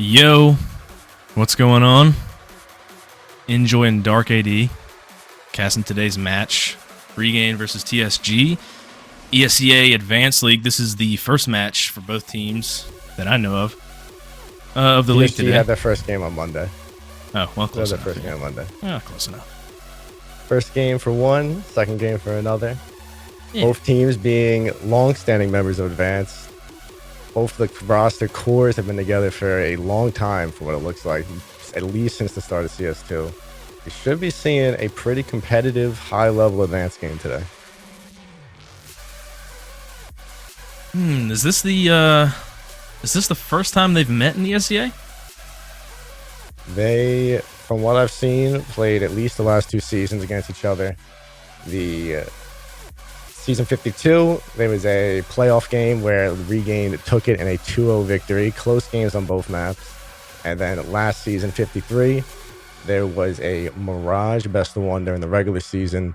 Yo, what's going on? Enjoying Dark AD, casting today's match, Regain versus TSG, ESEA Advanced League. This is the first match for both teams that I know of the league today. TSG had their first game on Monday. Oh, well, close enough. First game on Monday. Oh, close enough. First game for one, second game for another. Yeah. Both teams being long-standing members of Advanced. Both the roster cores have been together for a long time, for what it looks like, at least since the start of CS2. We should be seeing a pretty competitive, high-level Advanced game today. Is this the first time they've met in the ESEA? They, from what I've seen, played at least the last two seasons against each other. The Season 52, there was a playoff game where Regain took it in a 2-0 victory, close games on both maps. And then last season, 53, there was a Mirage best of one during the regular season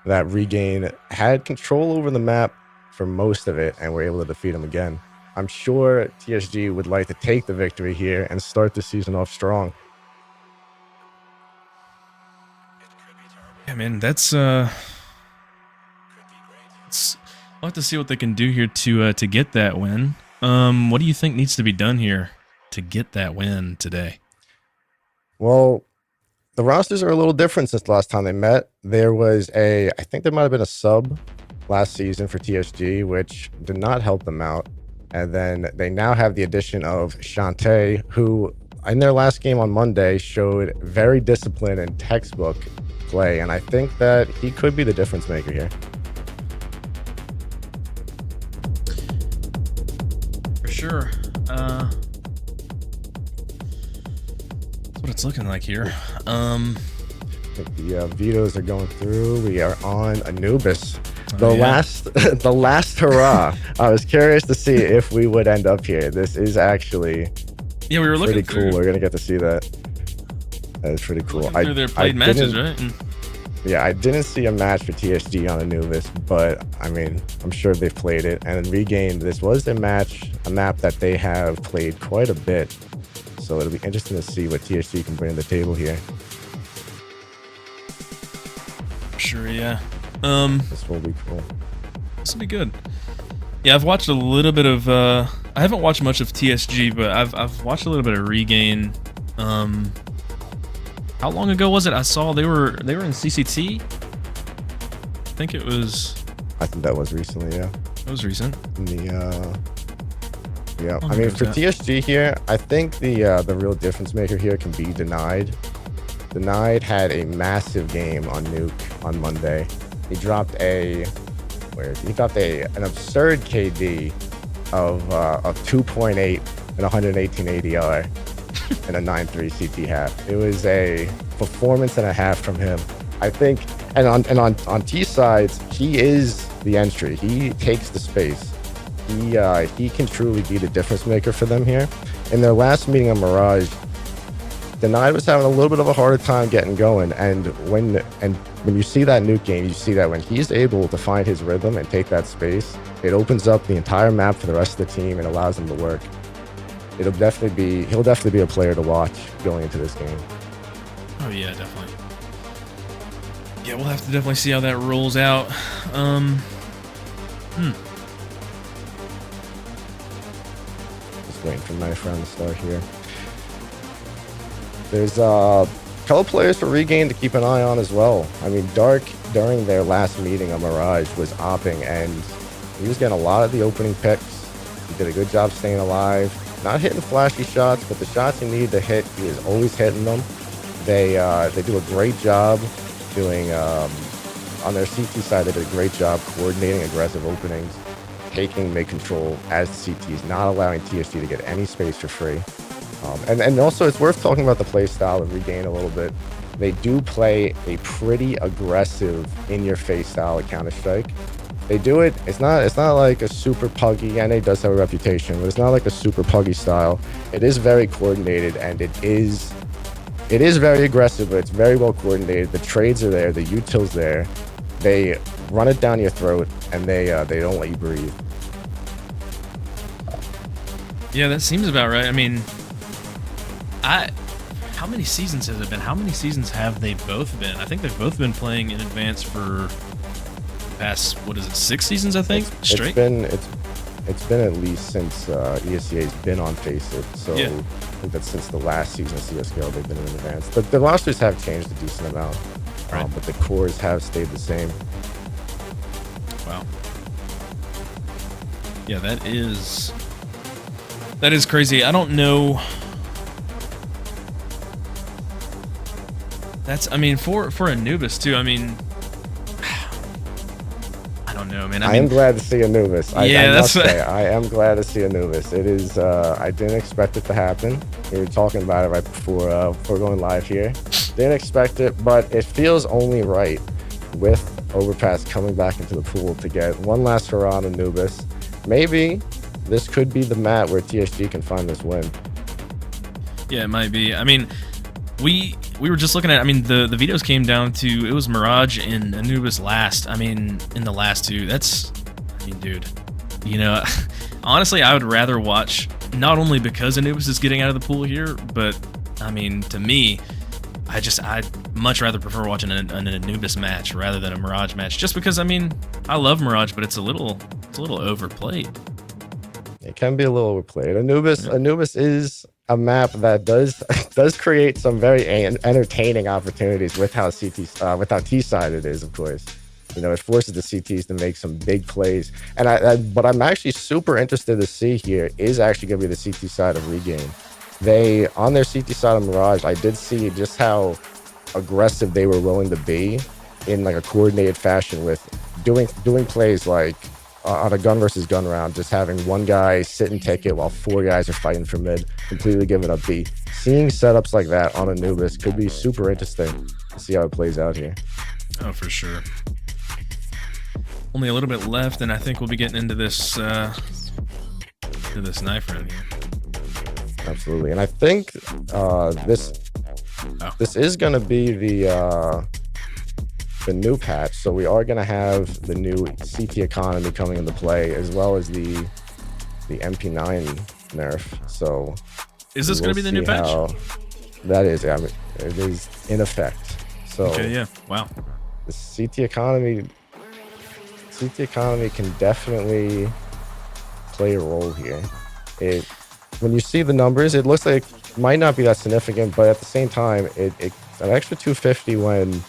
that Regain had control over the map for most of it and were able to defeat them again. I'm sure TSG would like to take the victory here and start the season off strong. Yeah, man, I'll have to see what they can do here to get that win. What do you think needs to be done here to get that win today? Well, the rosters are a little different since the last time they met. There was I think there might have been a sub last season for TSG, which did not help them out. And then they now have the addition of Shantae, who in their last game on Monday showed very disciplined and textbook play. And I think that he could be the difference maker here. Sure. That's what it's looking like here. I think the vetoes are going through. We are on Anubis. The last hurrah. I was curious to see if we would end up here. This is actually we were looking pretty cool. We're gonna get to see that. That is pretty cool. Through their played matches, right? Yeah, I didn't see a match for TSG on Anubis, but I mean, I'm sure they've played it. And Regain, this was a map that they have played quite a bit. So it'll be interesting to see what TSG can bring to the table here. Sure, yeah. This will be cool. This will be good. Yeah, I've watched a little bit of. I haven't watched much of TSG, but I've watched a little bit of Regain. How long ago was it? I saw they were in CCT. I think it was. I think that was recently, yeah. It was recent. Yeah. I mean, for TSG here, I think the real difference maker here can be Denied. Denied had a massive game on Nuke on Monday. He dropped an absurd KD of 2.8 and 118 ADR. And a 9-3 CT half. It was a performance and a half from him. I think, and on T sides, he is the entry. He takes the space. He can truly be the difference maker for them here. In their last meeting on Mirage, Denied was having a little bit of a harder time getting going. And when you see that Nuke game, you see that when he's able to find his rhythm and take that space, it opens up the entire map for the rest of the team and allows them to work. He'll definitely be a player to watch going into this game. Oh yeah, definitely. Yeah, we'll have to definitely see how that rolls out. Just waiting for Knife Round to start here. There's a couple players for Regain to keep an eye on as well. I mean, Dark, during their last meeting on Mirage, was opping, and he was getting a lot of the opening picks. He did a good job staying alive. Not hitting flashy shots, but the shots he needed to hit, he is always hitting them. They do a great job doing, on their CT side, they did a great job coordinating aggressive openings, taking mid-control as the CTs, not allowing TSG to get any space for free. And also, it's worth talking about the play style of Regain a little bit. They do play a pretty aggressive, in-your-face style of Counter-Strike. They do it. It's not like a super puggy. NA does have a reputation, but it's not like a super puggy style. It is very coordinated, and it is very aggressive, but it's very well coordinated. The trades are there, the util's there. They run it down your throat, and they don't let you breathe. Yeah, that seems about right. I mean, How many seasons has it been? How many seasons have they both been? I think they've both been playing in advance for the past, what is it, 6 seasons, I think, straight? It's been at least since ESEA's been on Faceit, so Yeah. I think that's since the last season of CSGO they've been in advance. But the rosters have changed a decent amount, Right. but the cores have stayed the same. Wow. Yeah, that is crazy. I don't know. I mean, for Anubis too. I mean, I don't know, man. I am glad to see Anubis. I must say, I am glad to see Anubis. It is. I didn't expect it to happen. We were talking about it right before going live here. Didn't expect it, but it feels only right with Overpass coming back into the pool to get one last hurrah on Anubis. Maybe this could be the mat where TSG can find this win. Yeah, it might be. I mean, we were just looking at. I mean, the videos came down to it was Mirage and Anubis last. I mean, in the last two. I mean, dude. You know, honestly, I would rather watch not only because Anubis is getting out of the pool here, but I mean, to me, I'd much rather prefer watching an Anubis match rather than a Mirage match. Just because, I mean, I love Mirage, but it's a little overplayed. It can be a little overplayed. Anubis is a map that does create some very entertaining opportunities with how T-side it is, of course. You know, it forces the CTs to make some big plays. And what I'm actually super interested to see here is actually going to be the CT side of Regain. On their CT side of Mirage, I did see just how aggressive they were willing to be in like a coordinated fashion with doing plays like on a gun versus gun round, just having one guy sit and take it while 4 guys are fighting for mid, completely giving up B. Seeing setups like that on Anubis could be super interesting to see how it plays out here. Oh, for sure. Only a little bit left, and I think we'll be getting into this knife round here. Absolutely, and I think this is going to be the new patch. So we are going to have the new CT economy coming into play, as well as the MP9 nerf. So is this going to be the new patch? That is, I mean, it is in effect. So okay, yeah, wow. The CT economy can definitely play a role here. When you see the numbers, it looks like it might not be that significant, but at the same time, an extra 250 when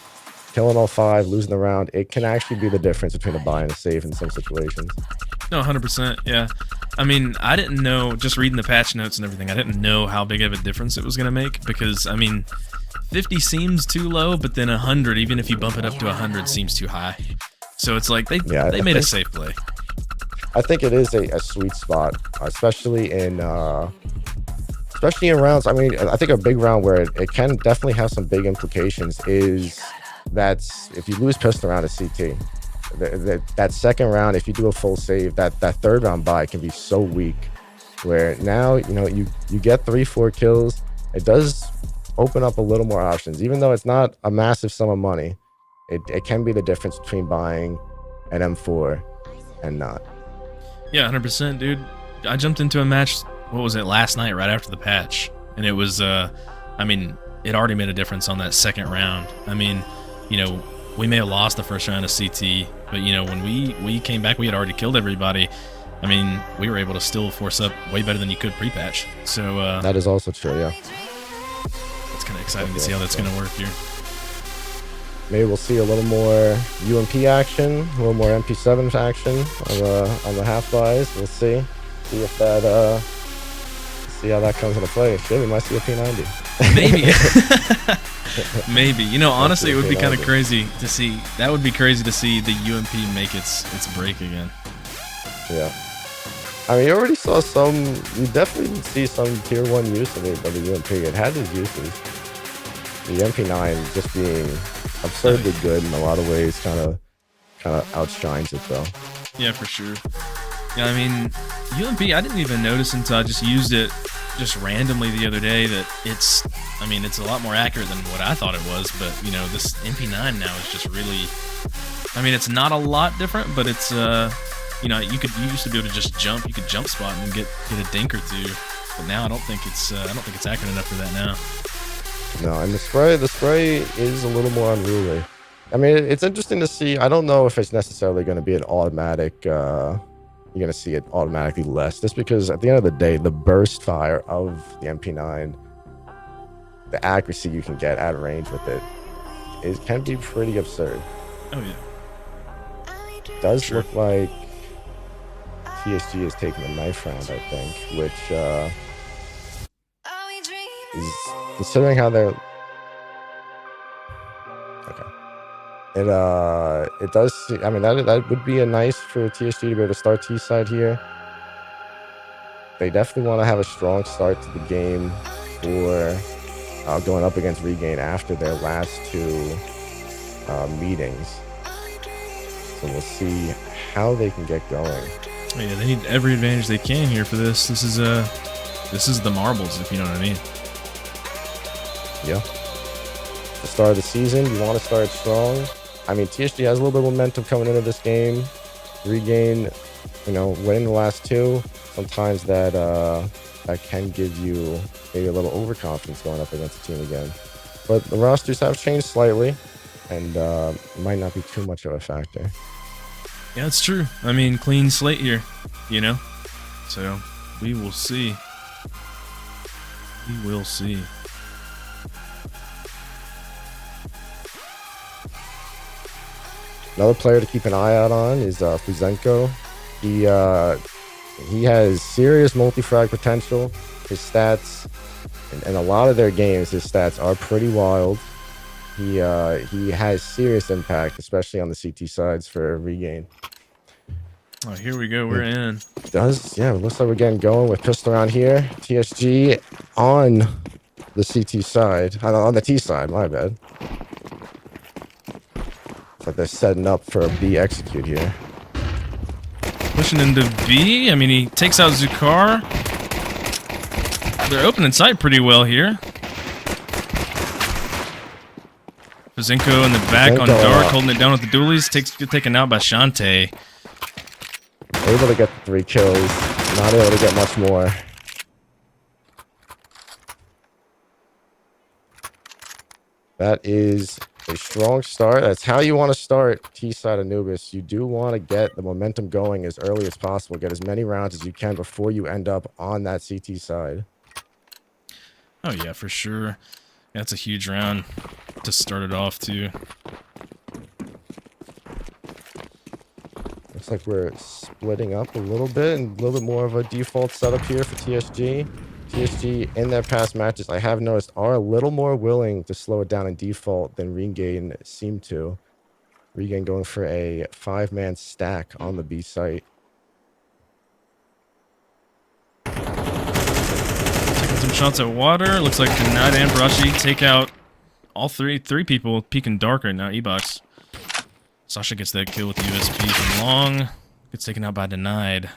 killing all 5, losing the round, it can actually be the difference between a buy and a save in some situations. No, 100%, yeah. I mean, I didn't know, just reading the patch notes and everything, I didn't know how big of a difference it was going to make, because, I mean, 50 seems too low, but then 100, even if you bump it up to 100, seems too high. So it's like they made a safe play. I think it is a sweet spot, especially in rounds. I mean, I think a big round where it can definitely have some big implications is that's if you lose pistol round at CT. That second round, if you do a full save, that third round buy can be so weak. Where now, you know, you get 3-4 kills. It does open up a little more options, even though it's not a massive sum of money. It can be the difference between buying an M4 and not. Yeah, 100%, dude. I jumped into a match, what was it, last night, right after the patch. And it was, I mean, it already made a difference on that second round. I mean, you know, we may have lost the first round of CT, but, you know, when we came back, we had already killed everybody. I mean, we were able to still force up way better than you could pre-patch. So that is also true, yeah. It's kind of exciting to see how that's going to work here. Maybe we'll see a little more UMP action, a little more MP7 action on the half buys. We'll see if that see how that comes into play. Shit, we might see a P90. Maybe. Maybe. You know, honestly, it would be kind of crazy to see. That would be crazy to see the UMP make its break again. Yeah. I mean, you already saw some. You definitely see some tier 1 use of it by the UMP. It had its uses. The MP9 just being absurdly good in a lot of ways kind of outshines it though. Yeah, for sure. Yeah, I mean, UMP, I didn't even notice until I just used it just randomly the other day that it's a lot more accurate than what I thought it was, but you know, this MP9 now is just really, I mean, it's not a lot different, but it's, you know, you used to be able to just jump, you could jump spot and get a dink or two. But now I don't think it's accurate enough for that now. No, and the spray is a little more unruly. I mean, it's interesting to see. I don't know if it's necessarily going to be an automatic. You're going to see it automatically less, just because at the end of the day, the burst fire of the MP9, the accuracy you can get at range with it can be pretty absurd. Oh yeah. It does look like TSG is taking a knife round, I think, which is, considering how they're it does see, I mean, that would be a nice for TSG to be able to start T side here. They definitely want to have a strong start to the game for going up against Regain after their last two meetings. So we'll see how they can get going. Yeah, they need every advantage they can here for this. This is the marbles, if you know what I mean. Yeah. The start of the season, you want to start strong. I mean, TSG has a little bit of momentum coming into this game. Regain, winning the last two, sometimes that can give you maybe a little overconfidence going up against the team again. But the rosters have changed slightly, and it might not be too much of a factor. Yeah, it's true. I mean, clean slate here, So we will see. We will see. Another player to keep an eye out on is Fuzenko. He has serious multi-frag potential. His stats, in a lot of their games, his stats are pretty wild. He has serious impact, especially on the CT sides for Regain. Oh, here we go. We're in. It looks like we're getting going with pistol around here. TSG on the CT side, on the T side, my bad. But they're setting up for a B execute here. Pushing into B. I mean, he takes out Zukar. They're opening sight pretty well here. Fuzenko in the back on Dark, holding it down with the dualies. Taken out by Shantae. Able to get 3 kills. Not able to get much more. That is a strong start. That's how you want to start T-side Anubis. You do want to get the momentum going as early as possible. Get as many rounds as you can before you end up on that CT side. Oh yeah, for sure. That's a huge round to start it off too. Looks like we're splitting up a little bit and a little bit more of a default setup here for TSG. TSG in their past matches, I have noticed, are a little more willing to slow it down in default than Regain seem to. Regain going for a 5-man stack on the B site. Taking some shots at water. Looks like Denied and Brushy take out all three people peeking dark right now. E-Box. Sasha gets that kill with the USP from Long. Gets taken out by Denied.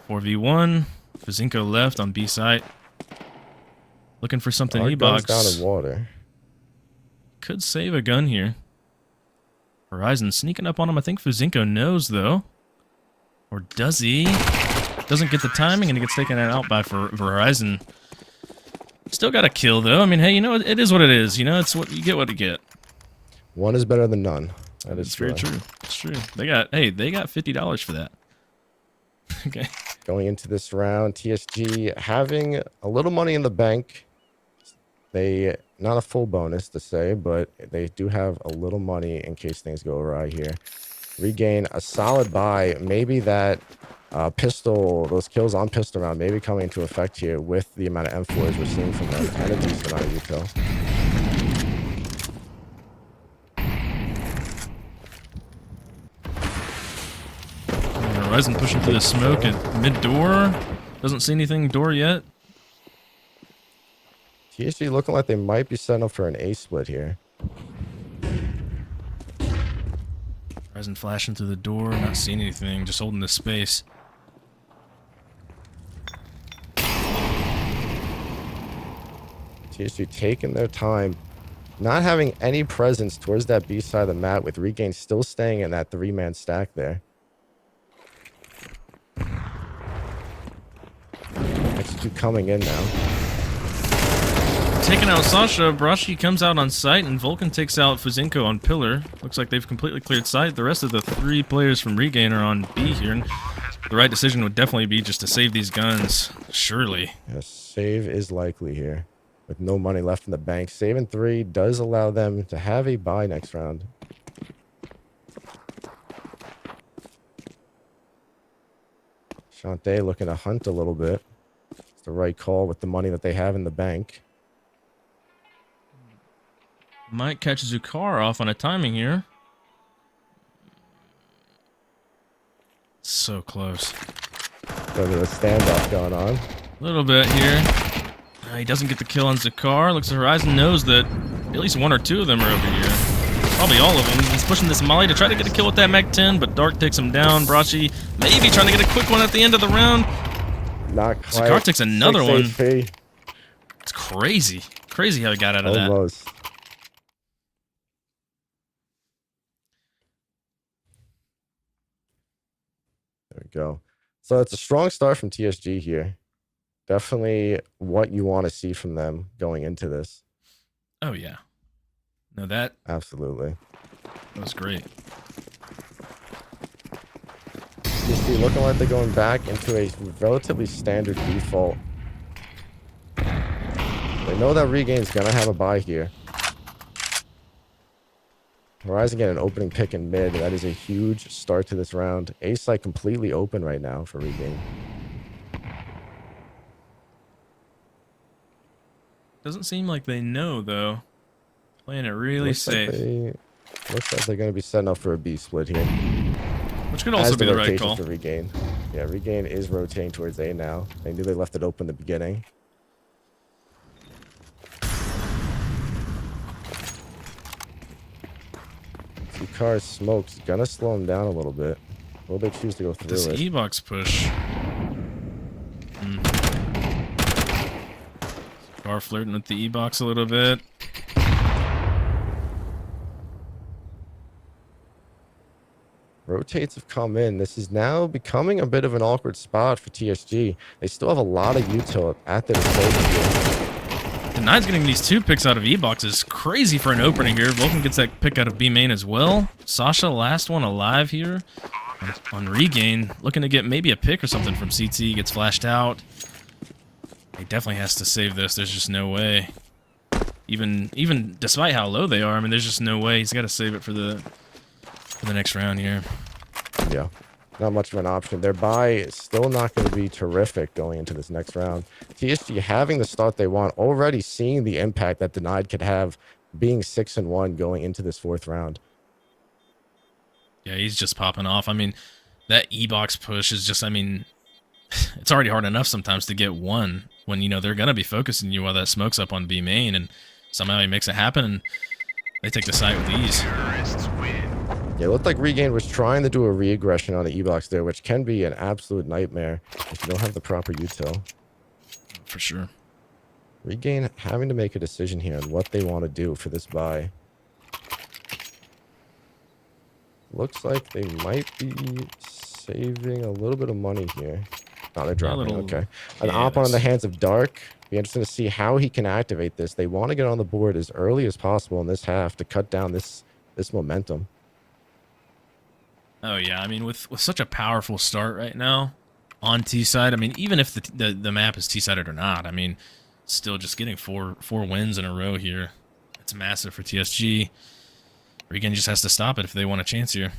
4v1. Fuzenko left on B site. Looking for something E-Box. Down in water. Could save a gun here. Horizon sneaking up on him. I think Fuzenko knows, though. Or does he? Doesn't get the timing, and he gets taken out by Horizon. Still got a kill, though. I mean, hey, it is what it is. It's what you get what you get. One is better than none. That is very true. It's true. They got $50 for that. Okay. Going into this round, TSG having a little money in the bank. They, not a full bonus to say, but they do have a little money in case things go awry here. Regain a solid buy. Maybe that pistol, those kills on pistol round, maybe coming into effect here with the amount of M4s we're seeing from them and a decent amount of util. Horizon pushing through the smoke at mid-door. Doesn't see anything door yet. TSG looking like they might be setting up for an A split here. Horizon flashing through the door, not seeing anything, just holding the space. TSG taking their time, not having any presence towards that B side of the map, with Regain still staying in that 3-man stack there. CS2 coming in now. Taking out Sasha, Brashi comes out on site, and Vulcan takes out Fuzinko on pillar. Looks like they've completely cleared site. The rest of the 3 players from Regain are on B here, and the right decision would definitely be just to save these guns, surely. A save is likely here. With no money left in the bank, saving 3 does allow them to have a buy next round. Shantae looking to hunt a little bit. It's the right call with the money that they have in the bank. Might catch Zukar off on a timing here. So close. There's a standoff going on. A little bit here. He doesn't get the kill on Zakar. Looks like Horizon knows that at least 1 or 2 of them are over here. Probably all of them. He's pushing this Molly to try to get a kill with that Mag 10, but Dark takes him down. Brashi maybe trying to get a quick one at the end of the round. Not quite. Zakar takes another one. HP. It's crazy. Crazy how he got out of that. Almost. There we go. So it's a strong start from TSG here. Definitely what you want to see from them going into this. Oh, yeah. No, that Absolutely. was great. TSG looking like they're going back into a relatively standard default. They know that Regain's going to have a buy here. Horizon getting an opening pick in mid. That is a huge start to this round. A site completely open right now for Regain. Doesn't seem like they know, though. Playing it really safe. Looks like they're going to be setting up for a B split here. Which could also be the right call. For Regain. Yeah, Regain is rotating towards A now. They knew they left it open in the beginning. Car smokes gonna slow him down a little bit. Will they choose to go through this it? E-box push. Car flirting with the E-box a little bit. Rotates have come in. This is now becoming a bit of an awkward spot for TSG. They still have a lot of util at their disposal here. Denied's getting these 2 picks out of E-box is crazy for an opening here. Vulcan gets that pick out of B main as well. Sasha, last one alive here on Regain. Looking to get maybe a pick or something from CT. Gets flashed out. He definitely has to save this. There's just no way. Even despite how low they are, I mean, there's just no way. He's got to save it for the next round here. Yeah. Not much of an option. Their buy is still not going to be terrific going into this next round. TSG having the start they want, already seeing the impact that Denied could have being 6-1 going into this 4th round. Yeah, he's just popping off. I mean, that E-box push is just, I mean, it's already hard enough sometimes to get one when, you know, they're going to be focusing you while that smoke's up on B main, and somehow he makes it happen, and they take the site with ease. Yeah, it looked like Regain was trying to do a re-aggression on the E-box there, which can be an absolute nightmare if you don't have the proper util. For sure. Regain having to make a decision here on what they want to do for this buy. Looks like they might be saving a little bit of money here. No, they're dropping. Okay. An op on the hands of Dark. Be interesting to see how he can activate this. They want to get on the board as early as possible in this half to cut down this momentum. Oh, yeah. I mean, with such a powerful start right now on T-side, I mean, even if the map is T-sided or not, I mean, still just getting four wins in a row here. It's massive for TSG. Regain just has to stop it if they want a chance here.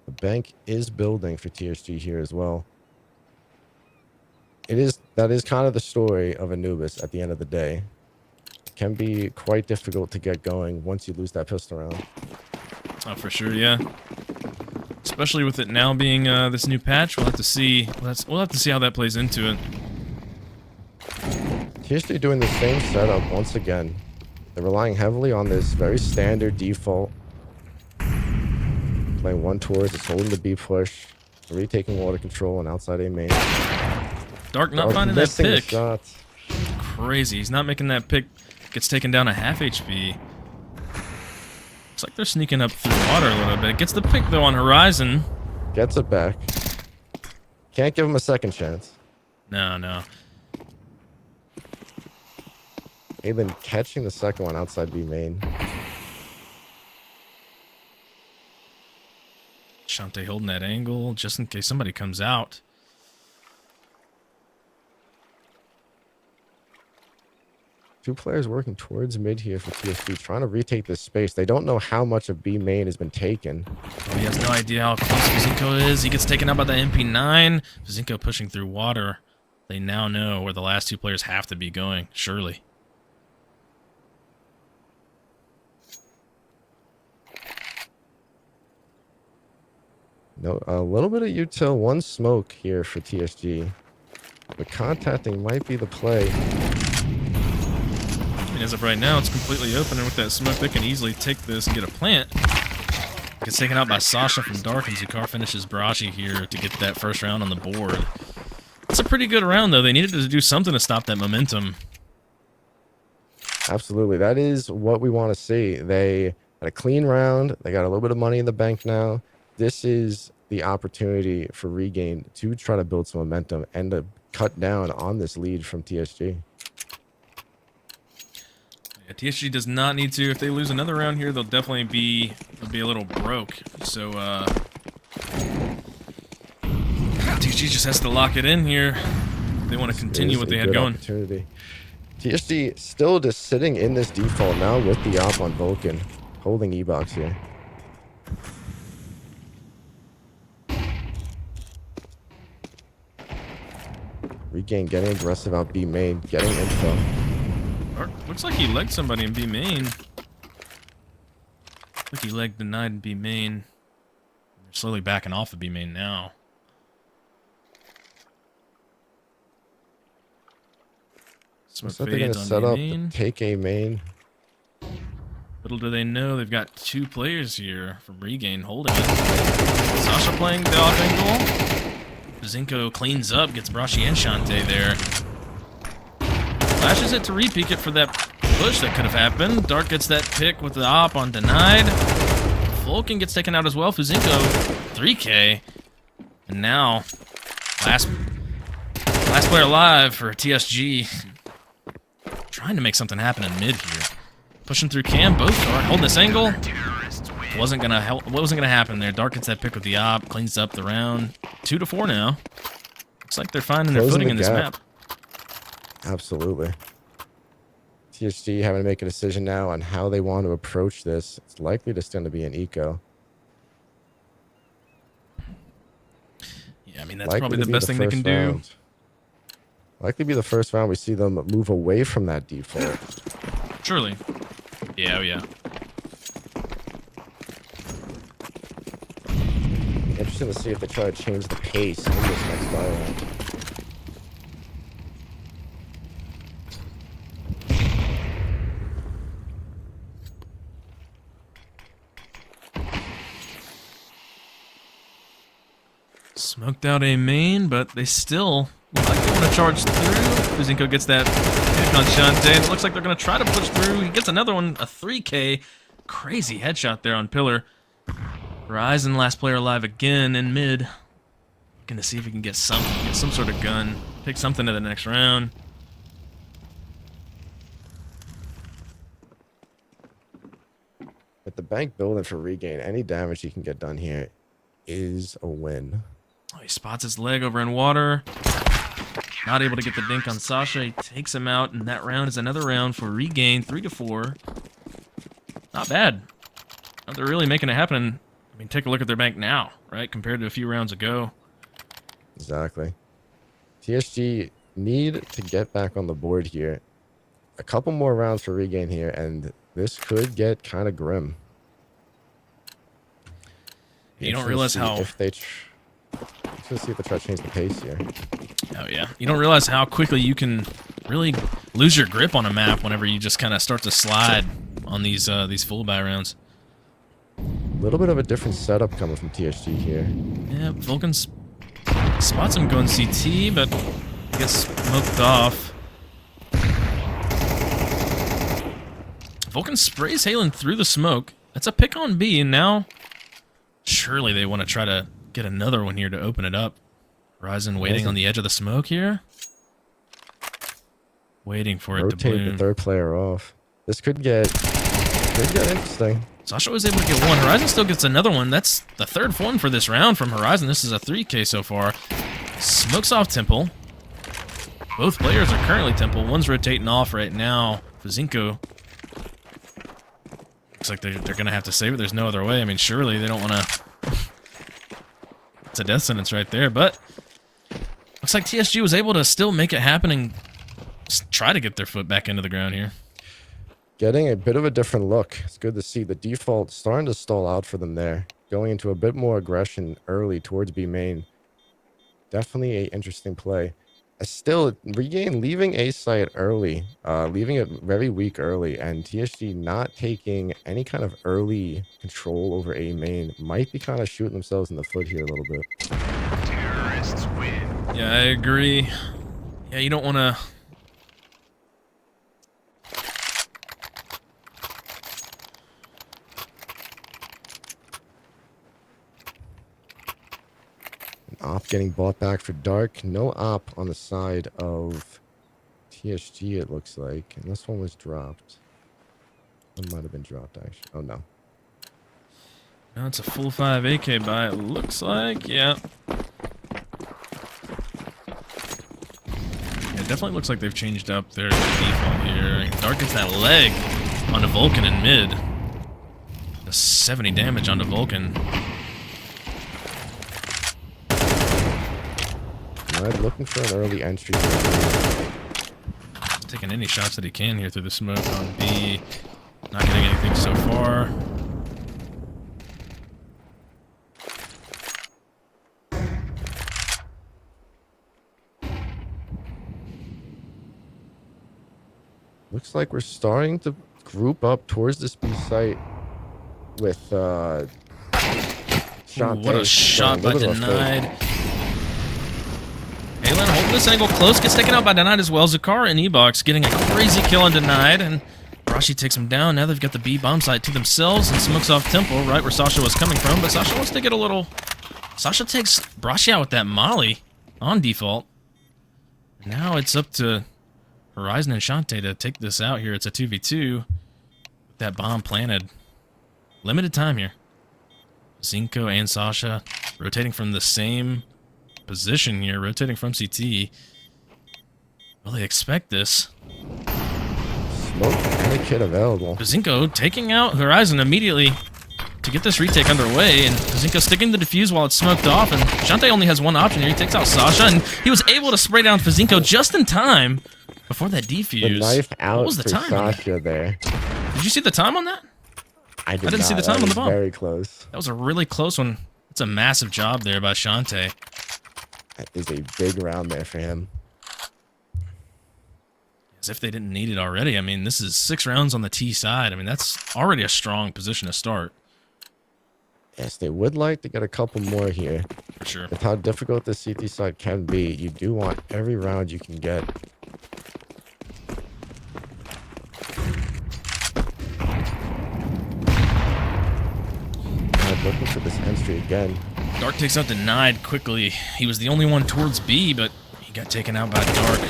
The bank is building for TSG here as well. That is kind of the story of Anubis at the end of the day. Can be quite difficult to get going once you lose that pistol round. Oh, for sure, yeah. Especially with it now being this new patch, we'll have to see. We'll have to see how that plays into it. TSG doing the same setup once again. They're relying heavily on this very standard default. Playing one towards, it's holding the B push, retaking water control and outside A main. Dark not finding that pick. Shots. Crazy. He's not making that pick. Gets taken down a half HP. Looks like they're sneaking up through water a little bit. Gets the pick, though, on Horizon. Gets it back. Can't give him a second chance. No, no. Aiden catching the second one outside B main. Shante holding that angle just in case somebody comes out. Two players working towards mid here for TSG, trying to retake this space. They don't know how much of B main has been taken. Oh, he has no idea how close Fuzinko is. He gets taken out by the MP9. Fuzinko pushing through water. They now know where the last two players have to be going, surely. No, a little bit of util, one smoke here for TSG. But contacting might be the play. And as of right now, it's completely open, and with that smoke, they can easily take this and get a plant. Gets taken out by Sasha from Dark, and Zukar finishes Barashi here to get that first round on the board. It's a pretty good round, though. They needed to do something to stop that momentum. Absolutely. That is what we want to see. They had a clean round. They got a little bit of money in the bank now. This is the opportunity for Regain to try to build some momentum and to cut down on this lead from TSG. Yeah, TSG does not need to. If they lose another round here, they'll definitely be a little broke. So TSG just has to lock it in here. They want to continue what they had going. TSG still just sitting in this default now with the op on Vulcan, holding E-Box here. Regain getting aggressive out B main, getting info. Looks like he legged somebody in B main. Looks like he legged denied in B main. They're slowly backing off of B main now. Looks like they're going to set up to take A main. Little do they know, they've got two players here from Regain holding it. Sasha playing the off angle. Zinko cleans up, gets Brashi and Shante there. Flashes it to re-peek it for that push that could have happened. Dark gets that pick with the op on denied. Vulcan gets taken out as well. Fuzinko, 3K. And now, last player alive for TSG. Trying to make something happen in mid here. Pushing through Cam, both Dark holding this angle. Wasn't gonna happen there. Dark gets that pick with the op, cleans up the round. 2-4 now. Looks like they're finding their footing in this map. Absolutely. TSG having to make a decision now on how they want to approach this. It's likely just going to be an eco. Yeah, I mean, that's probably the best thing they can do. Likely be the first round we see them move away from that default. Surely. Yeah, oh yeah. Interesting to see if they try to change the pace in this next buy round. Smoked out a main, but they still look like they want to charge through. Fuzinko gets that pick on Shante. It looks like they're going to try to push through. He gets another one, a 3K. Crazy headshot there on Pillar. Horizon, last player alive again in mid. Looking to see if he can get something, get some sort of gun. Pick something to the next round. With the bank building for Regain, any damage he can get done here is a win. Oh, he spots his leg over in water. Not able to get the dink on Sasha. He takes him out, and that round is another round for Regain, 3-4. Not bad. They're really making it happen. I mean, take a look at their bank now, right? Compared to a few rounds ago. Exactly. TSG need to get back on the board here. A couple more rounds for Regain here, and this could get kind of grim. You don't realize how... If they let's see if they try to change the pace here. Oh, yeah. You don't realize how quickly you can really lose your grip on a map whenever you just kind of start to slide on these full buy rounds. A little bit of a different setup coming from TSG here. Yeah, Vulcan spots him going CT, but gets smoked off. Vulcan sprays Halen through the smoke. That's a pick on B, and now surely they want to try to get another one here to open it up. Horizon waiting on the edge of the smoke here. Waiting for it to rotate bloom. the third player off. This could get interesting. Sasha was able to get one. Horizon still gets another one. That's the third one for this round from Horizon. This is a 3K so far. Smokes off Temple. Both players are currently Temple. One's rotating off right now. Fazinko. Looks like they're going to have to save it. There's no other way. I mean, surely they don't want to... It's a death sentence right there, but... Looks like TSG was able to still make it happen and just try to get their foot back into the ground here. Getting a bit of a different look. It's good to see the default starting to stall out for them there. Going into a bit more aggression early towards B main. Definitely an interesting play. Still, Regain leaving A site early, leaving it very weak early, and TSG not taking any kind of early control over A main might be kind of shooting themselves in the foot here a little bit. Terrorists win. Yeah, I agree. Yeah, you don't want to... Op getting bought back for Dark. No op on the side of TSG, it looks like. And this one was dropped. One might have been dropped, actually. Oh, no. Now it's a full 5 AK buy, it looks like. Yeah. It definitely looks like they've changed up their default here. Dark gets that leg onto Vulcan in mid. Does 70 damage onto Vulcan. Looking for an early entry. Taking any shots that he can here through the smoke on B. Not getting anything so far. Looks like we're starting to group up towards this B site with shot. What a shot by Denied. Aylin holding this angle close, gets taken out by Denied as well. Zakar and E-Box getting a crazy kill on Denied, and Brashi takes him down. Now they've got the B bomb site to themselves and smokes off Temple, right where Sasha was coming from, but Sasha wants to get a little... Sasha takes Brashi out with that molly on default. Now it's up to Horizon and Shantae to take this out here. It's a 2v2 with that bomb planted. Limited time here. Zinko and Sasha rotating from the same position here, rotating from CT. Will they expect this? Smoke and a kit available. Zinko taking out Horizon immediately to get this retake underway, and Zinko sticking the defuse while it's smoked off, and Shantae only has one option here. He takes out Sasha, and he was able to spray down Fazinko just in time before that defuse. The knife out what was the for time Sasha there. Did you see the time on that? I didn't see the time on the bomb. Very close. That was a really close one. It's a massive job there by Shantae. That is a big round there for him. As if they didn't need it already. I mean, this is 6 rounds on the T side. I mean, that's already a strong position to start. Yes, they would like to get a couple more here. For sure. With how difficult the CT side can be, you do want every round you can get. Looking for this entry again. Dark takes out Denied quickly. He was the only one towards B, but he got taken out by Dark.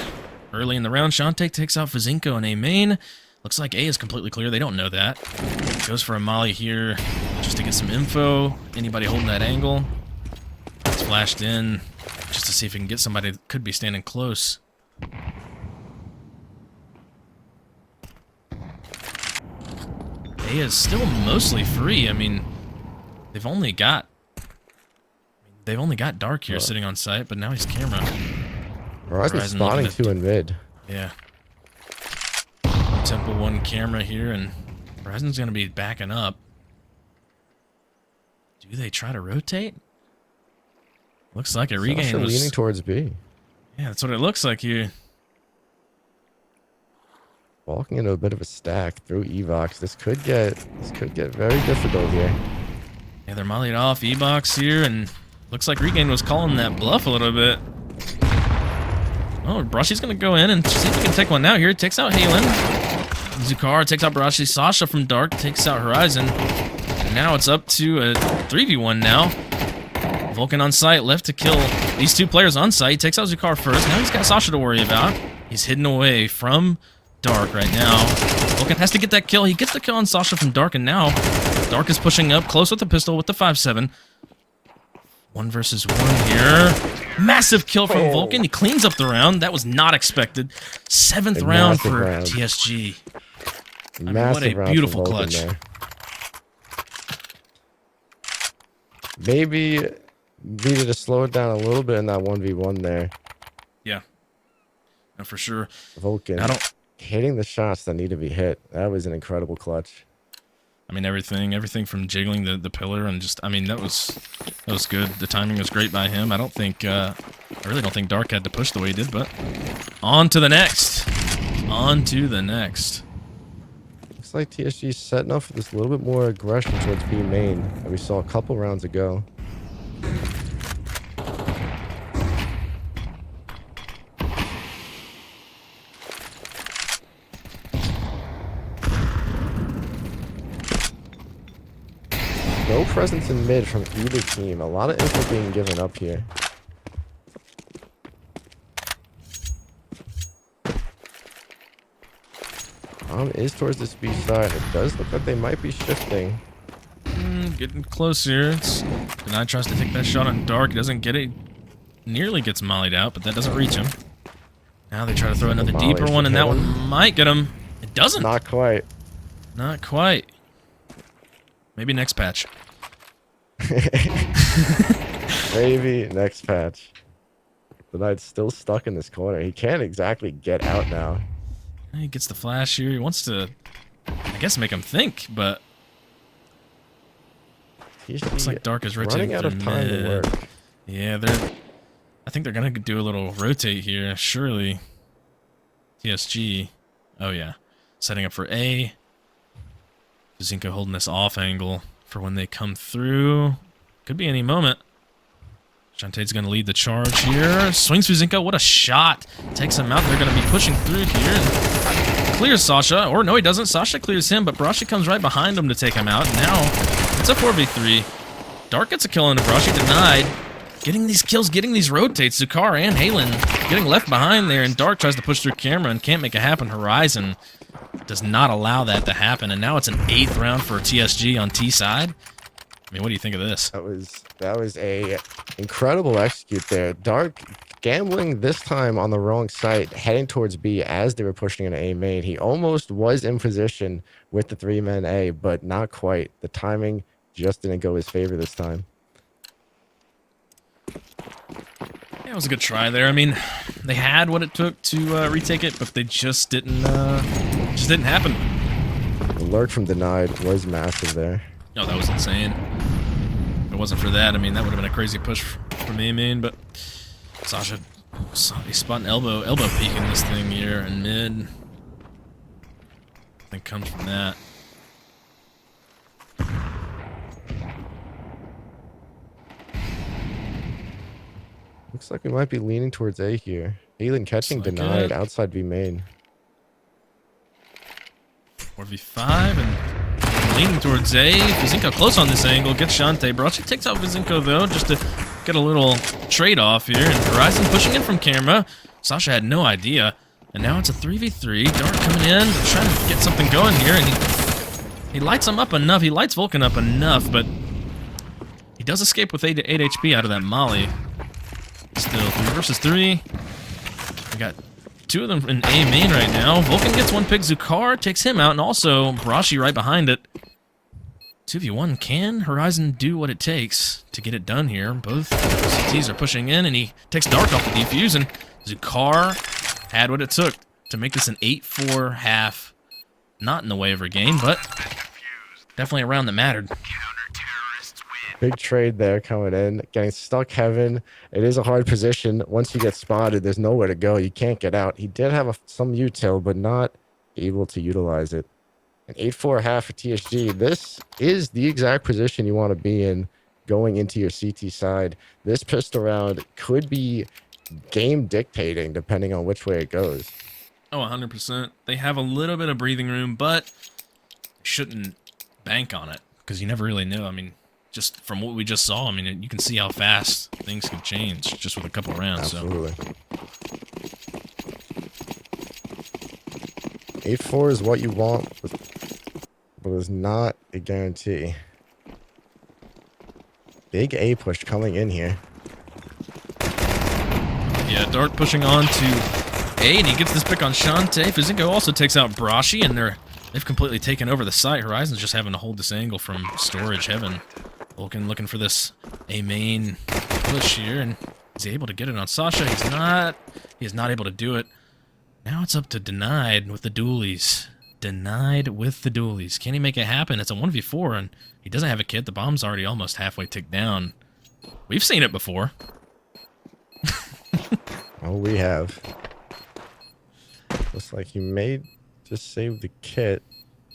Early in the round, Shantae takes out Fazinko in A main. Looks like A is completely clear. They don't know that. Goes for a molly here just to get some info. Anybody holding that angle? It's flashed in just to see if he can get somebody that could be standing close. A is still mostly free. I mean, they've only got Dark here sitting on site, but now he's camera. Horizon's spawning 2 in mid. Yeah. Temple 1 camera here, and Horizon's going to be backing up. Do they try to rotate? Looks like it. Regain was leaning towards B. Yeah, that's what it looks like here. Walking into a bit of a stack through Evox. This could get very difficult here. Yeah, they're mollied off E-Box here, and looks like Regain was calling that bluff a little bit. Oh, Brashi's going to go in and see if he can take one out here. Takes out Halen. Zakar takes out Brashi. Sasha from Dark takes out Horizon. And now it's up to a 3v1 now. Vulcan on site, left to kill these two players on site. Takes out Zukar first. Now he's got Sasha to worry about. He's hidden away from Dark right now. Vulcan has to get that kill. He gets the kill on Sasha from Dark, and now Dark is pushing up close with the pistol with the 5-7. 1 versus 1 here. Massive kill from Vulcan. He cleans up the round. That was not expected. 7th round for TSG. I mean, what a beautiful clutch. There. Maybe needed to slow it down a little bit in that 1v1 there. Yeah. No, for sure. Vulcan hitting the shots that need to be hit. That was an incredible clutch. I mean, everything from jiggling the pillar and just, I mean, that was good. The timing was great by him. I really don't think Dark had to push the way he did, but on to the next. On to the next. Looks like TSG's setting up for this little bit more aggression towards B main that we saw a couple rounds ago. No presence in mid from either team. A lot of info being given up here. Is towards this B side. It does look like they might be shifting. Getting close here. Deny tries to take that shot on Dark. He doesn't get it. Nearly gets mollied out, but that doesn't reach him. Now they try to throw another deeper one, and that one might get him. It doesn't. Not quite. Not quite. Maybe next patch. Maybe next patch. The Knight's still stuck in this corner. He can't exactly get out now. He gets the flash here. He wants to, I guess, make him think, but looks like Dark is rotating running out of time to work. Yeah, I think they're gonna do a little rotate here. Surely, TSG. Oh yeah, setting up for A. Zinko holding this off angle for when they come through. Could be any moment. Shantae's going to lead the charge here. Swings through Zinko. What a shot. Takes him out. They're going to be pushing through here. And clears Sasha. Or no, he doesn't. Sasha clears him, but Brashi comes right behind him to take him out. Now, it's a 4v3. Dark gets a kill into Brashi. Denied. Getting these kills, getting these rotates. Zukar and Halen getting left behind there. And Dark tries to push through camera and can't make it happen. Horizon does not allow that to happen. And now it's an 8th round for TSG on T side. I mean, what do you think of this? That was a incredible execute there. Dark gambling this time on the wrong site, heading towards B as they were pushing into A main. He almost was in position with the 3-man A, but not quite. The timing just didn't go his favor this time. Yeah, it was a good try there. I mean, they had what it took to retake it, but they just didn't happen. The lurk from Denied was massive there. Oh, that was insane. If it wasn't for that, I mean, that would have been a crazy push from main, but Sasha, he's spotting elbow peeking this thing here in mid. I think comes from that. Looks like we might be leaning towards A here. Halen catching Denied outside B main. 4v5 and leaning towards A. Vizinko close on this angle. Gets Shantae. Brashi takes out Vizinko though, just to get a little trade-off here. And Horizon pushing in from camera. Sasha had no idea. And now it's a 3v3. Dark coming in, trying to get something going here. And he lights him up enough. He lights Vulcan up enough, but he does escape with 8 HP out of that molly. Still 3 versus 3. We got 2 of them in A main right now. Vulcan gets 1 pick. Zukar takes him out, and also Brashi right behind it. 2v1. Can Horizon do what it takes to get it done here? Both CTs are pushing in, and he takes Dark off the defuse, and Zukar had what it took to make this an 8-4 half. Not in the way of her game, but definitely a round that mattered. Big trade there coming in, getting stuck heaven. It is a hard position. Once you get spotted, there's nowhere to go. You can't get out. He did have some util, but not able to utilize it. An 8-4 half for TSG. This is the exact position you want to be in going into your CT side. This pistol round could be game dictating depending on which way it goes. Oh, 100%. They have a little bit of breathing room, but shouldn't bank on it because you never really know. I mean, just from what we just saw, I mean, you can see how fast things can change just with a couple rounds. Absolutely. 8-4 is what you want, but it's not a guarantee. Big A push coming in here. Yeah, Dark pushing on to A, and he gets this pick on Shantae. Fizinko also takes out Brashi, and they've completely taken over the site. Horizon's just having to hold this angle from storage heaven. Vulcan looking for this A main push here, and he's able to get it on Sasha. He is not able to do it. Now it's up to Denied with the dualies. Denied with the dualies. Can he make it happen? It's a 1v4, and he doesn't have a kit. The bomb's already almost halfway ticked down. We've seen it before. Oh, we have. Looks like he may just save the kit.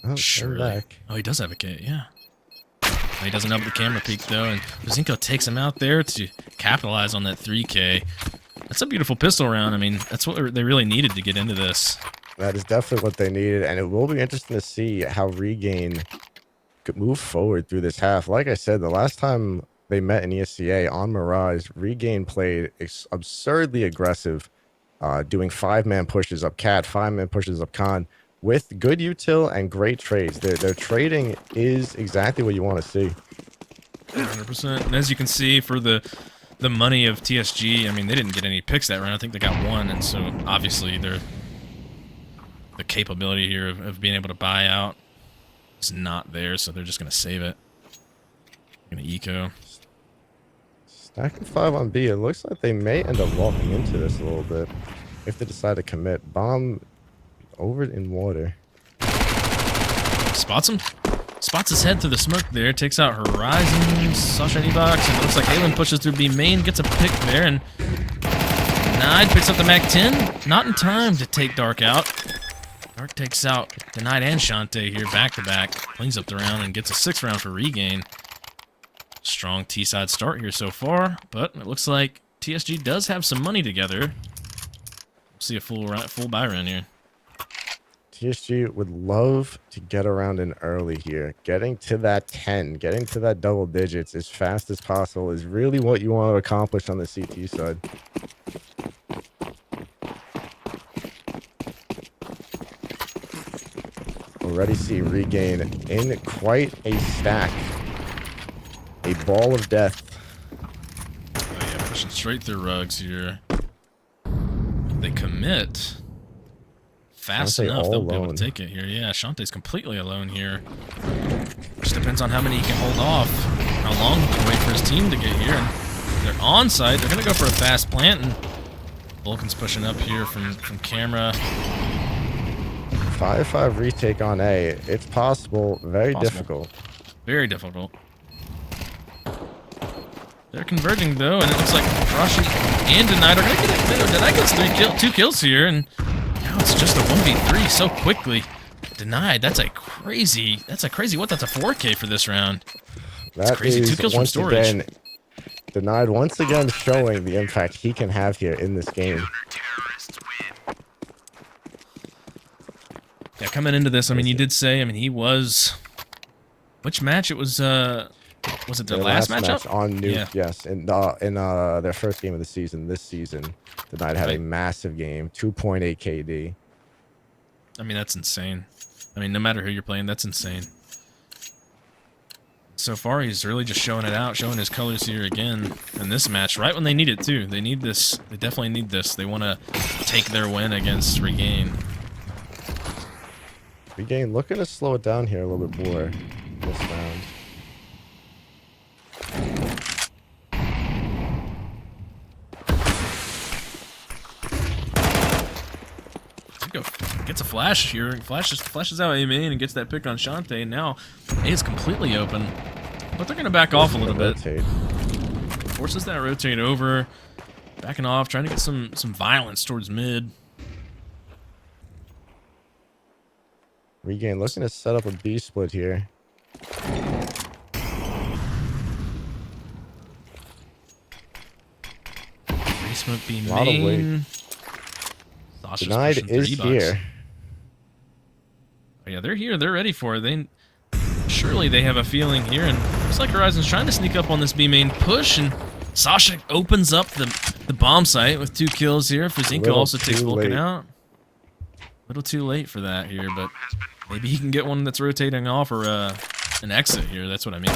Oh, Sure. back. Oh, he does have a kit, yeah. Oh, he doesn't have the camera peek, though, and Fizinko takes him out there to capitalize on that 3K. That's a beautiful pistol round. I mean, that's what they really needed to get into this. That is definitely what they needed, and it will be interesting to see how Regain could move forward through this half. Like I said, the last time they met in ESEA on Mirage, Regain played absurdly aggressive, doing 5-man pushes up Cat, 5-man pushes up Khan, with good util and great trades. Their trading is exactly what you want to see. 100%. And as you can see, for the money of TSG, I mean, they didn't get any picks that round. I think they got one, and so obviously the capability here of being able to buy out is not there, so they're just going to save it. Going to eco. Stacking 5 on B, it looks like they may end up walking into this a little bit if they decide to commit. Bomb over in water. Spots him. Spots his head through the smoke there. Takes out Horizon, Sasha box, and it looks like Aelin pushes through B main, gets a pick there, and Denied picks up the Mac 10. Not in time to take Dark out. Dark takes out Denied and Shantae here back to back. Cleans up the round and gets a 6th round for Regain. Strong T-side start here so far, but it looks like TSG does have some money together. We'll see a full buy run here. TSG would love to get around in early here. Getting to that 10, getting to that double digits as fast as possible is really what you want to accomplish on the CT side. Already see Regain in quite a stack. A ball of death. Oh yeah, pushing straight through rugs here. They commit fast Shantae enough, all they'll be able alone. to take it here. Yeah, Shantae's completely alone here. Just depends on how many he can hold off, how long he can wait for his team to get here. And they're on site. They're going to go for a fast plant, and Vulcan's pushing up here from camera. 5-5 retake on A. It's possible. Very difficult. Very difficult. They're converging, though, and it looks like Rashi and Denied are going to get it. Denied gets 2 kills here, and now it's just a 1v3 so quickly. Denied, that's a crazy, that's a 4K for this round. That's crazy, 2 kills from storage. Again, Denied once again showing the impact he can have here in this game. Yeah, coming into this, I mean, you did say, I mean, he was... Which match? It was it their last matchup? On Nuke, yeah. yes. In their first game of the season, this season, Denied had a massive game, 2.8 KD. I mean, that's insane. I mean, no matter who you're playing, that's insane. So far, he's really just showing it out, showing his colors here again in this match, right when they need it, too. They need this. They definitely need this. They want to take their win against Regain. Regain looking to slow it down here a little bit more this round. Gets a flash here. Flashes out A main and gets that pick on Shantae. And now A is completely open. But they're going to back off a little bit. Forces that rotate over. Backing off, trying to get some violence towards mid. Regain looking to set up a B split here. Smoke B A lot of weight. main. Sasha's Denied pushing is $3. here. Oh, yeah, they're here. They're ready for it. surely they have a feeling here, and looks like Horizon's trying to sneak up on this B main push, and Sasha opens up the bomb site with 2 kills here. Fuzinko also takes Vulcan out. A little too late for that here, but maybe he can get one that's rotating off or an exit here. That's what I mean.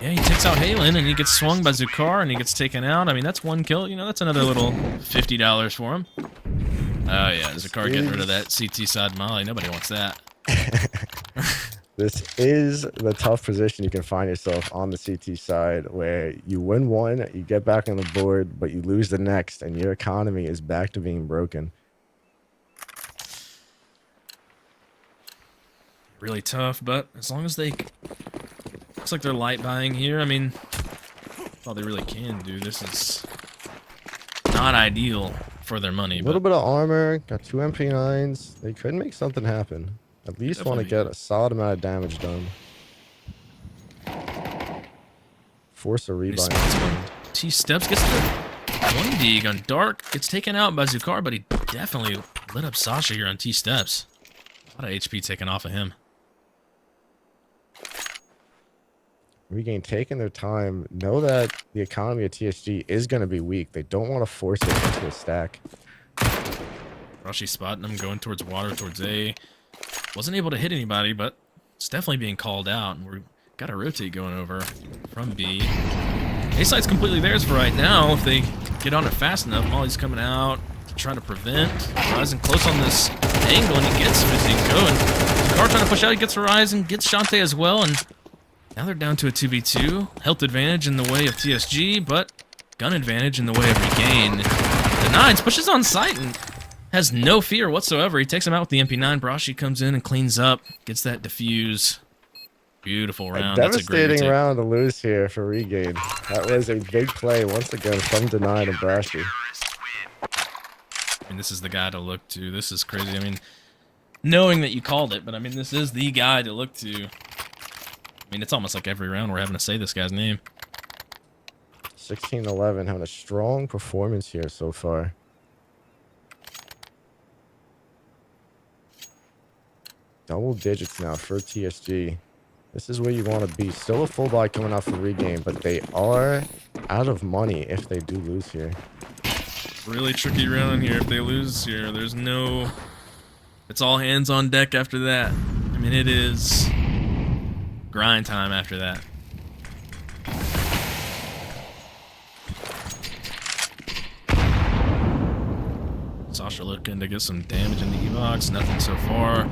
Yeah, he takes out Halen, and he gets swung by Zukar, and he gets taken out. I mean, that's 1 kill. You know, that's another little $50 for him. Oh, yeah, Zukar getting rid of that CT side molly. Nobody wants that. This is the tough position you can find yourself on the CT side, where you win one, you get back on the board, but you lose the next, and your economy is back to being broken. Really tough, but as long as they... Looks like they're light buying here. I mean, that's all they really can do. This is not ideal for their money. A little bit of armor, got 2 MP9s. They could make something happen. At least want to get a solid amount of damage done. Force a rebind. T-Steps gets the 1 dig on Dark. Gets taken out by Zukar, but he definitely lit up Sasha here on T-Steps. A lot of HP taken off of him. Regain taking their time. Know that the economy of TSG is going to be weak. They don't want to force it into a stack. Rushy spotting him, going towards water, towards A. Wasn't able to hit anybody, but it's definitely being called out. And we've got a rotate going over from B. A side's completely theirs for right now. If they get on it fast enough, Molly's coming out to try to prevent. Horizon close on this angle, and he gets Fuzinko. And Zukar trying to push out. He gets Horizon, gets Shantae as well, and now they're down to a 2v2. Health advantage in the way of TSG, but gun advantage in the way of Regain. Denies, pushes on site, and has no fear whatsoever. He takes him out with the MP9. Brashi comes in and cleans up, gets that defuse. Beautiful round. A devastating round to lose here for Regain. That was a big play once again from Denied and Brashi. I mean, this is the guy to look to. This is crazy. I mean, knowing that you called it, but I mean, this is the guy to look to. I mean, it's almost like every round we're having to say this guy's name. 16-11, having a strong performance here so far. Double digits now for TSG. This is where you want to be. Still a full buy coming out for Regain, but they are out of money if they do lose here. Really tricky round here. If they lose here, there's no... It's all hands on deck after that. I mean, it is grind time after that. Sasha looking to get some damage in the E-Box. Nothing so far.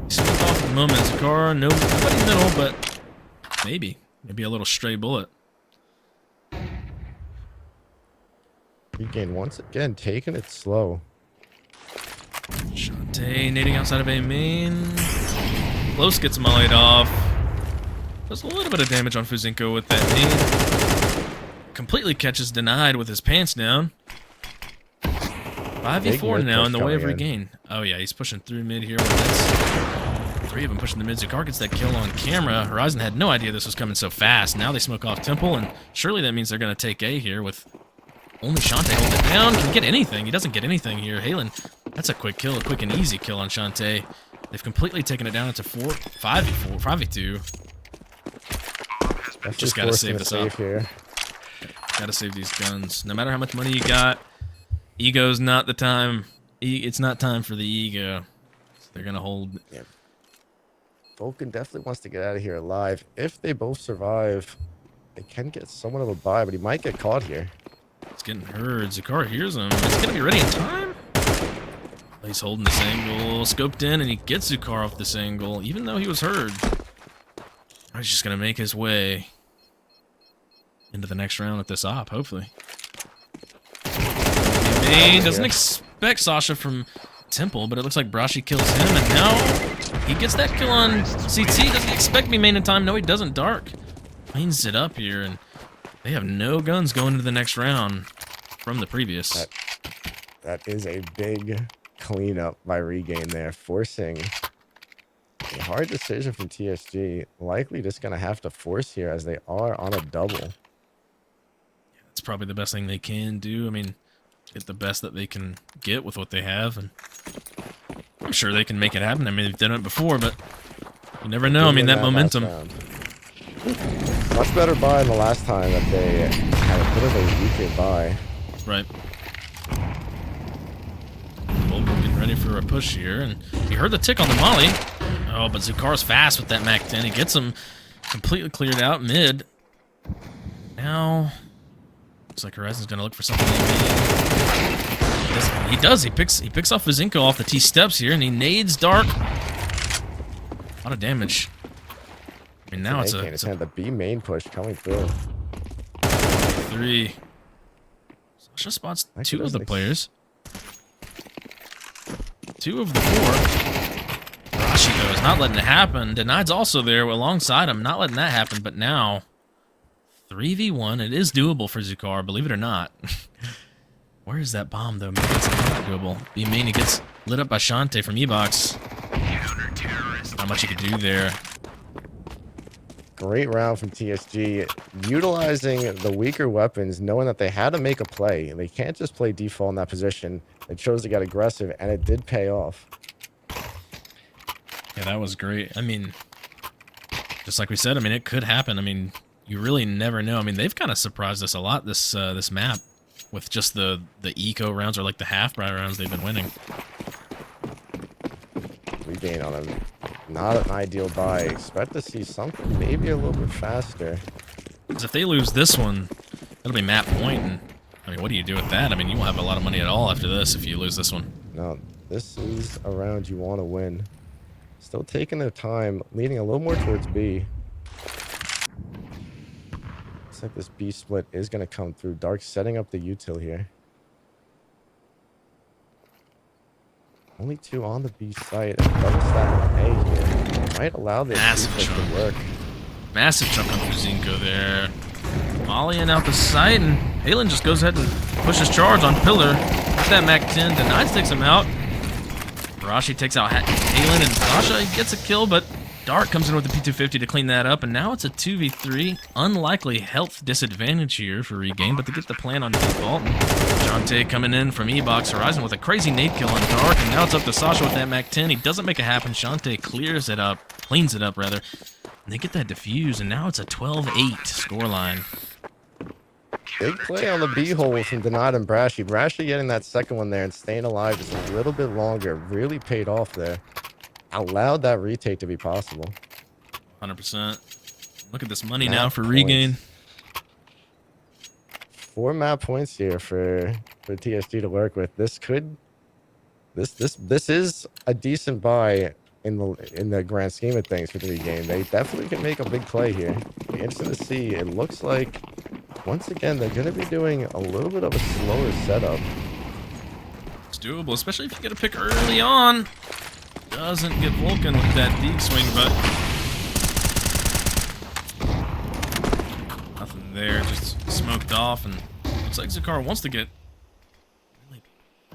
Split off at the moment. Zukar, nobody in the middle, but maybe a little stray bullet. Regain once again taking it slow. Shantae nading outside of A main. Close gets mollied off. Does a little bit of damage on Fuzinko with that nade. Completely catches Denied with his pants down. 5v4 now in the way of Regain. Oh yeah, he's pushing through mid here. Three of them pushing the mid. Zukar gets that kill on camera. Horizon had no idea this was coming so fast. Now they smoke off Temple, and surely that means they're going to take A here with only Shantae holding it down. Can he get anything? He doesn't get anything here. Halen, that's a quick kill, a quick and easy kill on Shantae. They've completely taken it down into 5v4, 5v2. Just got to save this up. Got to save these guns. No matter how much money you got, ego's not the time. It's not time for the ego. So they're going to hold. Yeah. Vulcan definitely wants to get out of here alive. If they both survive, they can get somewhat of a buy, but he might get caught here. It's getting heard. Zukar hears him. Is he going to be ready in time? He's holding this angle, scoped in, and he gets Zukar off this angle, even though he was heard. He's just going to make his way into the next round with this op, hopefully. Main doesn't expect Sasha from Temple, but it looks like Brashi kills him, and now he gets that kill on CT. Does he expect me main in time? No, he doesn't. Dark cleans it up here, and they have no guns going into the next round from the previous. That is a big cleanup by Regain there, forcing a hard decision from TSG. Likely just going to have to force here as they are on a double. It's probably the best thing they can do. I mean, get the best that they can get with what they have, and I'm sure they can make it happen. I mean, they've done it before, but You never know. I mean, that momentum. Much better buy than the last time that they had a bit of a weaker buy. Right. Vulcan getting ready for a push here, and he heard the tick on the molly. Oh, but Zukar's fast with that Mac 10. He gets him completely cleared out mid. Now, looks like Horizon's gonna look for something. He does. He picks off Fuzinko off the T steps here, and he nades Dark. A lot of damage. I mean, now it's kind of the B main push coming through. 3. Sasha spots 2 of the players. 2 of the 4. Rashi, though, is not letting it happen. Denied's also there alongside him, not letting that happen. But now, 3v1. It is doable for Zukar, believe it or not. Where is that bomb, though? Maybe it's not doable. B main, he gets lit up by Shantae from E-Box. Not much he could do there. Great round from TSG, utilizing the weaker weapons, knowing that they had to make a play. They can't just play default in that position. They chose to get aggressive, and it did pay off. Yeah, that was great. I mean, just like we said, I mean, it could happen. I mean, you really never know. I mean, they've kind of surprised us a lot this this map with just the eco rounds or like the half-bry rounds they've been winning. Regain on them. Not an ideal buy. Expect to see something maybe a little bit faster. Because if they lose this one, it'll be map point. And, I mean, what do you do with that? I mean, you won't have a lot of money at all after this if you lose this one. No, this is a round you want to win. Still taking their time, leaning a little more towards B. Looks like this B split is going to come through. Dark setting up the util here. Only 2 on the B site. Double stack on A here. Might allow this to work. Massive chunk on Fuzinko there. Volleying out the site, and Halen just goes ahead and pushes charge on Pillar. With that Mac 10, Denied takes him out. Rashi takes out Halen, and Sasha gets a kill, but Dark comes in with the P250 to clean that up, and now it's a 2v3. Unlikely health disadvantage here for Regain, but they get the plan on default. Shantae coming in from E-Box Horizon with a crazy nade kill on Dark, and now it's up to Sasha with that Mac 10. He doesn't make it happen. Shantae cleans it up, rather. And they get that defuse, and now it's a 12-8 scoreline. Big play on the B hole from Denied and Brashy. Brashy getting that second one there and staying alive just a little bit longer. Really paid off there. Allowed that retake to be possible. 100%. Look at this money now for Regain. 4 map points here for TSG to work with. This is a decent buy in the grand scheme of things for the Regain. They definitely can make a big play here. Be interesting to see. It looks like once again they're going to be doing a little bit of a slower setup. It's doable, especially if you get a pick early on. Doesn't get Vulcan with that deep swing, but nothing there, just smoked off, and looks like Zukar wants to get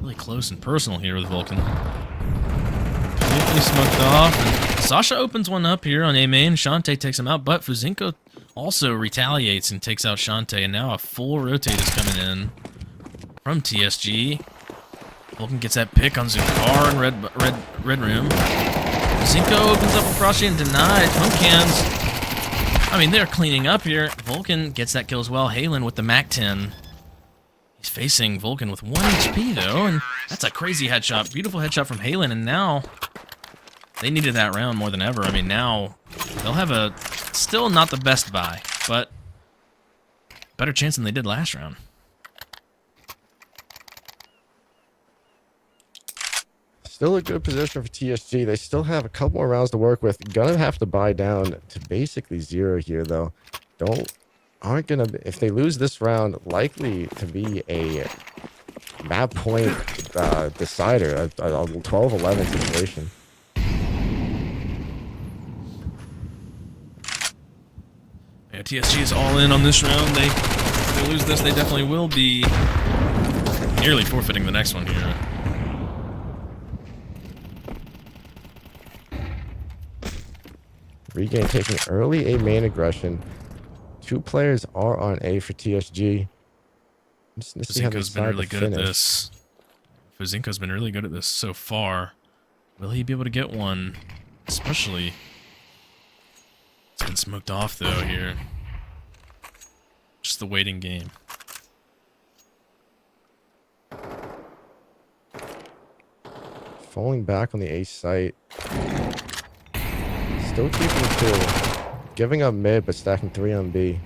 really close and personal here with Vulcan. Completely smoked off, and Sasha opens one up here on A main. Shantae takes him out, but Fuzinko also retaliates and takes out Shantae, and now a full rotate is coming in from TSG. Vulcan gets that pick on Zukar and red room. Zinko opens up with Rashi and Denied. Pumpkins. I mean, they're cleaning up here. Vulcan gets that kill as well. Halen with the Mac 10. He's facing Vulcan with 1 HP, though, and that's a crazy headshot. Beautiful headshot from Halen, and now they needed that round more than ever. I mean, now they'll have a still not the best buy, but better chance than they did last round. Still a good position for TSG. They still have a couple more rounds to work with. Gonna have to buy down to basically 0 here, though. Aren't gonna, if they lose this round, likely to be a map point decider, a 12-11 situation. Yeah, TSG is all in on this round. If they lose this, they definitely will be nearly forfeiting the next one here. Regain taking early A main aggression. 2 players are on A for TSG. Fuzinko's been really good at this. Fuzinko's been really good at this so far. Will he be able to get one? Especially getting smoked off though here. Just the waiting game. Falling back on the A site. Still keeping 2. Giving up mid, but stacking 3 on B.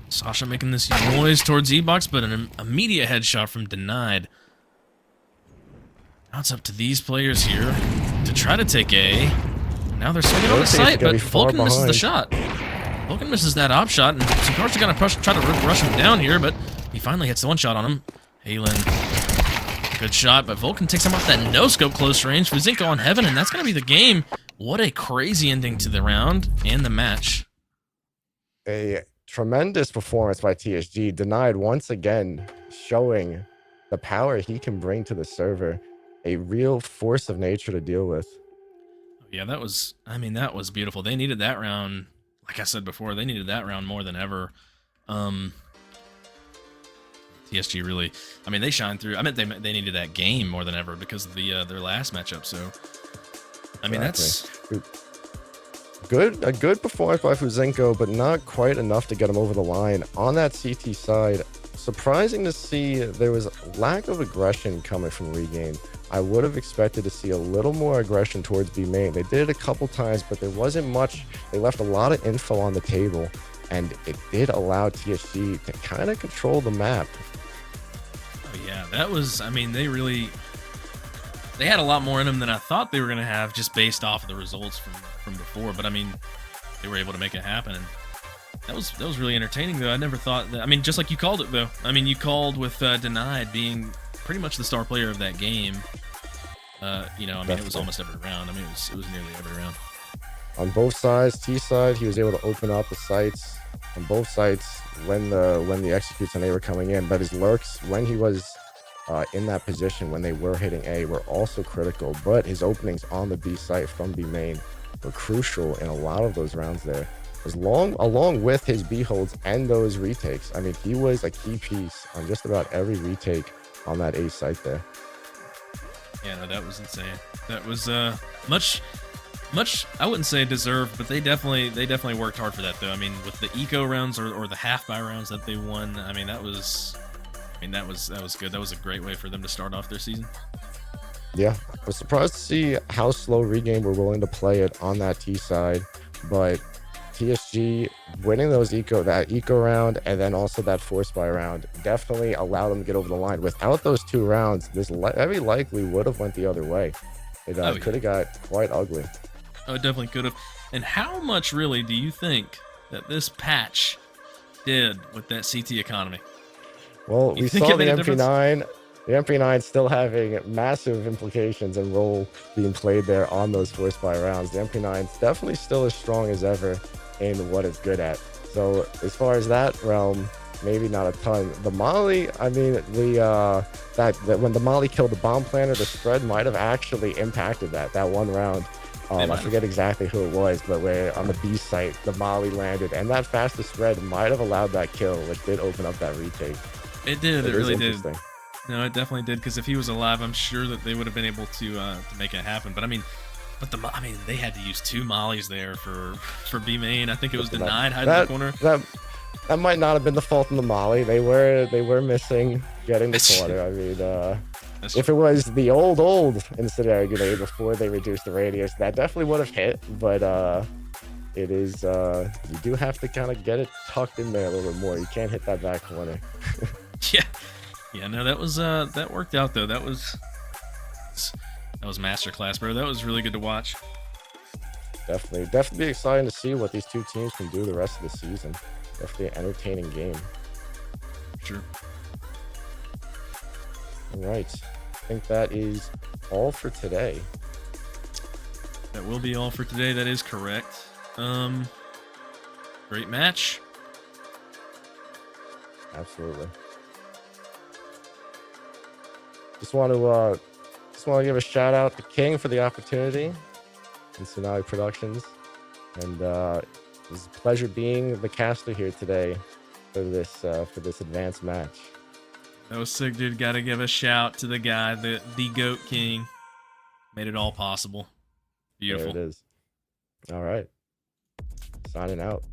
Sasha making this noise towards E-Box, but an immediate headshot from Denied. Now it's up to these players here to try to take A. Now they're swinging on the site, but Vulcan misses the shot. Vulcan misses that op shot, and some cars are going to try to rush him down here, but he finally hits the one shot on him. Halen, good shot, but Vulcan takes him off that no-scope close range. Fuzinko on Heaven, and that's going to be the game. What a crazy ending to the round and the match. A tremendous performance by TSG. Denied once again, showing the power he can bring to the server. A real force of nature to deal with. Yeah, that was, I mean, that was beautiful. They needed that round, like I said before, they needed that round more than ever. TSG really, I mean, they shined through. I meant they needed that game more than ever because of their last matchup. So, I mean, that's a good performance by Fuzinko, but not quite enough to get him over the line. On that CT side, surprising to see there was lack of aggression coming from Regain. I would have expected to see a little more aggression towards B main. They did it a couple times, but there wasn't much. They left a lot of info on the table, and it did allow TSG to kind of control the map. Oh yeah, that was, I mean, they had a lot more in them than I thought they were going to have just based off of the results from before, but I mean, they were able to make it happen, and that was really entertaining though. I never thought that, I mean, just like you called it though. I mean, you called with Denied being pretty much the star player of that game. You know, I mean, it was almost every round. I mean, it was nearly every round. On both sides, T side, he was able to open up the sites on both sides when the executes and they were coming in. But his lurks, when he was in that position, when they were hitting A, were also critical. But his openings on the B site from B main were crucial in a lot of those rounds there. Along with his B holds and those retakes. I mean, he was a key piece on just about every retake on that A site there. Yeah, no, that was insane. That was much, I wouldn't say deserved, but they definitely worked hard for that though. I mean, with the eco rounds or the half buy rounds that they won, I mean, that was good. That was a great way for them to start off their season. Yeah, I was surprised to see how slow Regain were willing to play it on that T side, but TSG winning that eco round and then also that force buy round definitely allowed them to get over the line. Without those 2 rounds, this very likely would have went the other way. It could have got quite ugly. Oh, it definitely could have. And how much really do you think that this patch did with that CT economy? Well, we saw the MP9. The MP9 still having massive implications and role being played there on those force buy rounds. The MP9 is definitely still as strong as ever in what it's good at. So as far as that realm, maybe not a ton. The Molly, I mean, that when the Molly killed the bomb planter, the spread might have actually impacted that one round. I forget exactly who it was, but where on the B site the Molly landed, and that faster spread might have allowed that kill, which did open up that retake. It did. It really did. No, it definitely did, because if he was alive, I'm sure that they would have been able to make it happen. But I mean, they had to use 2 mollies there for B main. I think it was Denied hiding in the corner. That might not have been the fault of the molly. They were missing getting the corner. I mean, if it was the old incident grenade before they reduced the radius, that definitely would have hit. But it is you do have to kind of get it tucked in there a little bit more. You can't hit that back corner. Yeah, no, that worked out though. That was masterclass, bro. That was really good to watch. Definitely exciting to see what these 2 teams can do the rest of the season. Definitely an entertaining game. Sure. All right, I think that is all for today. That will be all for today. That is correct. Great match. Absolutely. Just want to give a shout out to King for the opportunity and Tsunami Productions, and it was a pleasure being the caster here today for this advanced match. That was sick, dude. Got to give a shout to the guy, the GOAT King, made it all possible. Beautiful. There it is. All right. Signing out.